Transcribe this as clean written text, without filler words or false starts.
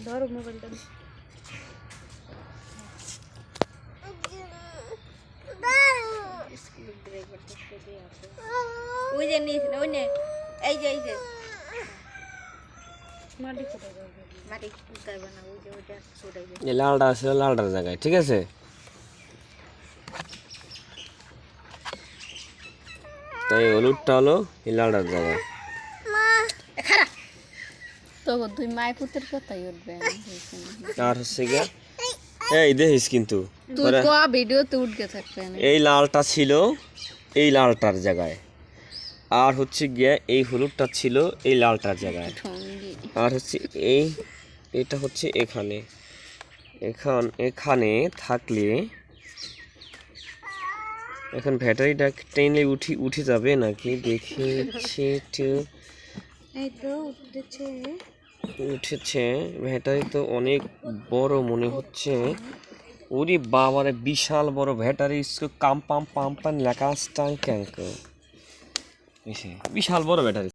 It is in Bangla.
ধরো মোবাইলটা ওই যে নিস ওই নে এই যে মাটি কোথায় যাবে মাটি কোথায় বানা ওই যে ওইটা ছড়াই দে এই লালটা আছে লালটার জায়গায় ঠিক আছে তাই হলুদটা হলো এই লালটার জায়গায় খারাপ তো তুই মায়ের পুত্রের কথাই উঠবে আর হচ্ছে গিয়ে এই দেখিস কিন্তু তুই তো ভিডিওতে উঠকে থাকবে এই লালটা ছিল এই লালটার জায়গায় আর হচ্ছে গিয়ে এই হলুদটা ছিল এই লালটার জায়গায় আর হচ্ছে এটা হচ্ছে এখানে এখানে থাকলে এখন ব্যাটারিটা টেনে উঠে যাবে নাকি দেখি এই তো উঠেছে ব্যাটারি তো অনেক বড় মনে হচ্ছে ওরে বাবারে বিশাল বড় ব্যাটারি কাম পাম পাম পাম লেখা স্টাং ট্যাঙ্ক বিশাল বড় ব্যাটারি